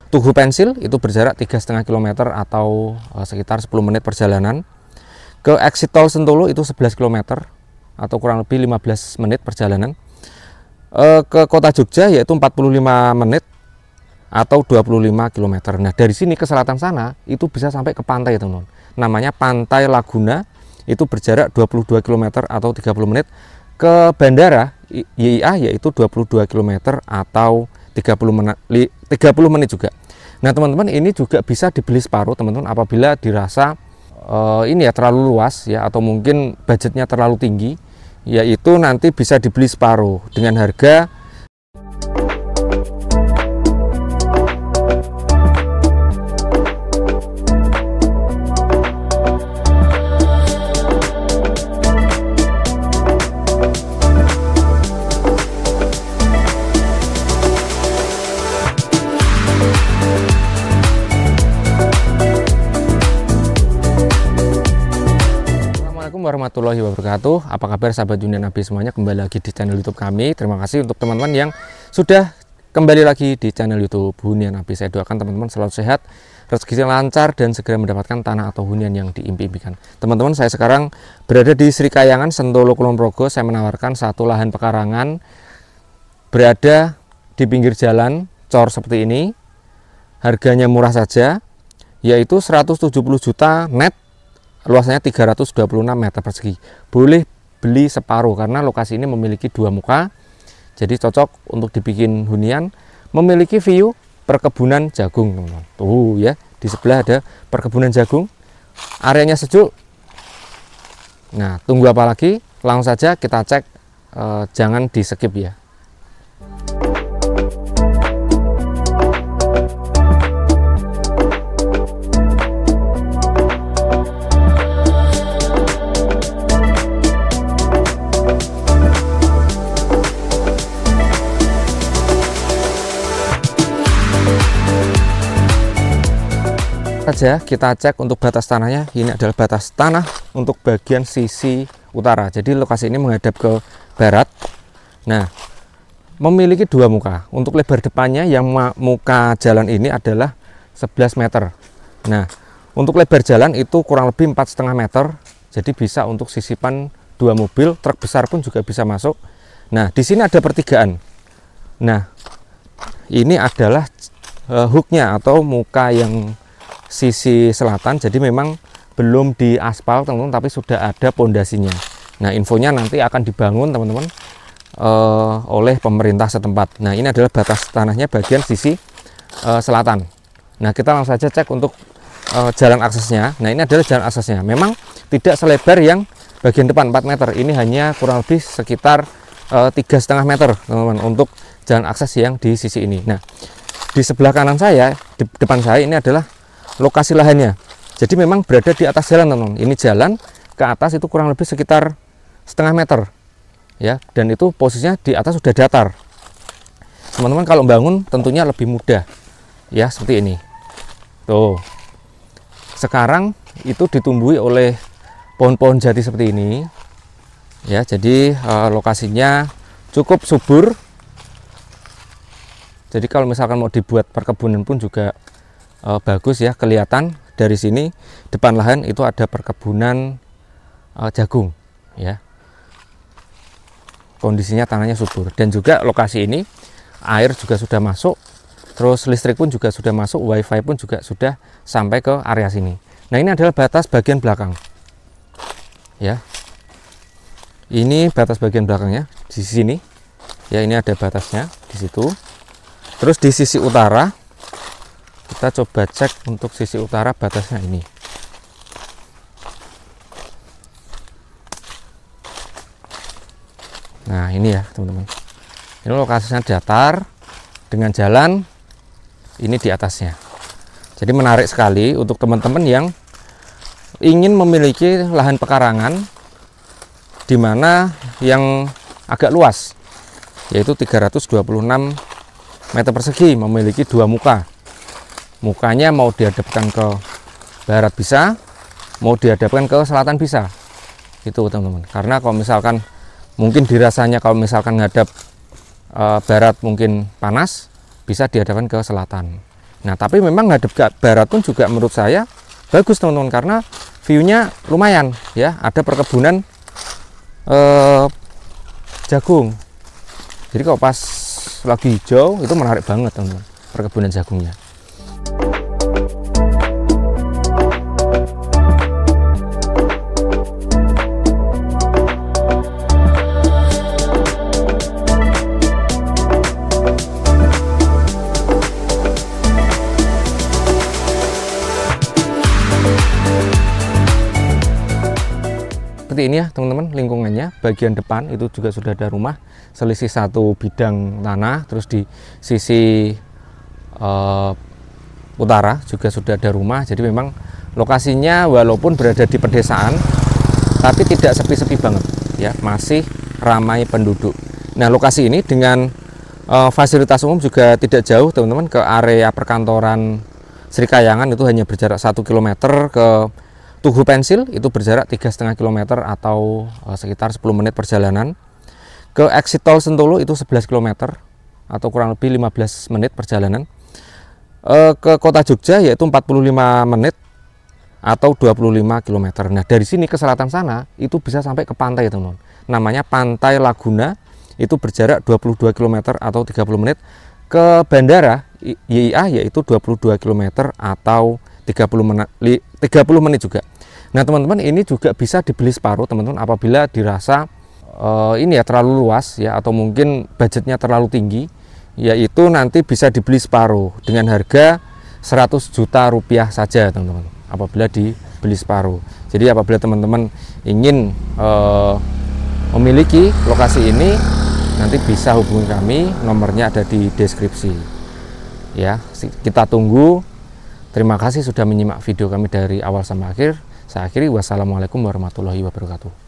Tugu Pensil itu berjarak 3,5 km atau sekitar 10 menit perjalanan. Ke exit tol Sentolo itu 11 km atau kurang lebih 15 menit perjalanan. Ke kota Jogja yaitu 45 menit atau 25 km. Nah, dari sini ke selatan sana itu bisa sampai ke pantai, teman-teman. Namanya Pantai Laguna, itu berjarak 22 km atau 30 menit. Ke bandara YIA yaitu 22 km atau 30 menit juga. Nah, teman-teman, ini juga bisa dibeli separuh, teman-teman, apabila dirasa ini ya terlalu luas ya, atau mungkin budgetnya terlalu tinggi, yaitu nanti bisa dibeli separuh dengan harga warahmatullahi wabarakatuh. Apa kabar sahabat Hunian Nabi semuanya? Kembali lagi di channel YouTube kami. Terima kasih untuk teman-teman yang sudah kembali lagi di channel YouTube Hunian Nabi. Saya doakan teman-teman selalu sehat, rezekinya lancar, dan segera mendapatkan tanah atau hunian yang diimpi-impikan. Teman-teman, saya sekarang berada di Sri Kayangan, Sentolo, Kulon Progo. Saya menawarkan satu lahan pekarangan berada di pinggir jalan cor seperti ini. Harganya murah saja, yaitu 170 juta net. Luasnya 326 meter persegi. Boleh beli separuh karena lokasi ini memiliki 2 muka. Jadi cocok untuk dibikin hunian. Memiliki view perkebunan jagung, teman-teman. Tuh ya, di sebelah ada perkebunan jagung. Areanya sejuk. Nah, tunggu apa lagi? Langsung saja kita cek. Jangan di skip ya. Saja kita cek untuk batas tanahnya. Ini adalah batas tanah untuk bagian sisi utara. Jadi lokasi ini menghadap ke barat. Nah, memiliki 2 muka. Untuk lebar depannya yang muka jalan ini adalah 11 meter. Nah, untuk lebar jalan itu kurang lebih 4,5 meter. Jadi bisa untuk sisipan 2 mobil, truk besar pun juga bisa masuk. Nah, di sini ada pertigaan. Nah, ini adalah hooknya atau muka yang sisi selatan. Jadi memang belum diaspal, teman-teman, tapi sudah ada pondasinya. Nah, infonya nanti akan dibangun, teman-teman, oleh pemerintah setempat. Nah, ini adalah batas tanahnya bagian sisi selatan. Nah, kita langsung saja cek untuk jalan aksesnya. Nah, ini adalah jalan aksesnya. Memang tidak selebar yang bagian depan 4 meter. Ini hanya kurang lebih sekitar 3,5 meter, teman-teman, untuk jalan akses yang di sisi ini. Nah, di sebelah kanan saya, di depan saya ini adalah lokasi lahannya. Jadi memang berada di atas jalan, teman-teman. Ini jalan ke atas itu kurang lebih sekitar 0,5 meter ya, dan itu posisinya di atas sudah datar. Teman-teman kalau bangun tentunya lebih mudah ya, seperti ini. Tuh. Sekarang itu ditumbuhi oleh pohon-pohon jati seperti ini. Ya, jadi lokasinya cukup subur. Jadi kalau misalkan mau dibuat perkebunan pun juga bagus ya, kelihatan dari sini depan lahan itu ada perkebunan jagung ya. Kondisinya tanahnya subur, dan juga lokasi ini air juga sudah masuk, terus listrik pun juga sudah masuk, wifi pun juga sudah sampai ke area sini. Nah, ini adalah batas bagian belakang ya. Ini batas bagian belakangnya di sini ya, ini ada batasnya di situ. Terus di sisi utara kita coba cek untuk sisi utara batasnya ini. Nah, ini ya, teman-teman. Ini lokasinya datar dengan jalan ini di atasnya. Jadi menarik sekali untuk teman-teman yang ingin memiliki lahan pekarangan di mana yang agak luas, yaitu 326 meter persegi, memiliki 2 muka. Mukanya mau dihadapkan ke barat bisa, mau dihadapkan ke selatan bisa, itu teman-teman. Karena kalau misalkan mungkin dirasanya kalau misalkan ngadap barat mungkin panas, bisa dihadapkan ke selatan. Nah, tapi memang ngadep ke barat pun juga menurut saya bagus teman-teman, karena view-nya lumayan ya, ada perkebunan jagung. Jadi kalau pas lagi hijau itu menarik banget teman-teman, perkebunan jagungnya. Seperti ini ya teman-teman lingkungannya. Bagian depan itu juga sudah ada rumah, selisih 1 bidang tanah. Terus di sisi utara juga sudah ada rumah. Jadi memang lokasinya walaupun berada di pedesaan, tapi tidak sepi-sepi banget ya, masih ramai penduduk. Nah, lokasi ini dengan fasilitas umum juga tidak jauh teman-teman ke area perkantoran Sri Kayangan, itu hanya berjarak 1 km. Ke Tugu Pensil itu berjarak 3,5 km atau sekitar 10 menit perjalanan. Ke exit tol Sentolo itu 11 km atau kurang lebih 15 menit perjalanan. Ke kota Jogja yaitu 45 menit atau 25 km. Nah, dari sini ke selatan sana itu bisa sampai ke pantai teman-teman. Namanya Pantai Laguna, itu berjarak 22 km atau 30 menit. Ke bandara YIA yaitu 22 km atau 30 menit juga. Nah teman-teman, ini juga bisa dibeli separuh teman-teman apabila dirasa ini ya terlalu luas ya, atau mungkin budgetnya terlalu tinggi, yaitu nanti bisa dibeli separuh dengan harga 100 juta rupiah saja teman-teman apabila dibeli separuh. Jadi apabila teman-teman ingin memiliki lokasi ini, nanti bisa hubungi kami, nomornya ada di deskripsi ya. Kita tunggu. Terima kasih sudah menyimak video kami dari awal sampai akhir. Saya akhiri, wassalamualaikum warahmatullahi wabarakatuh.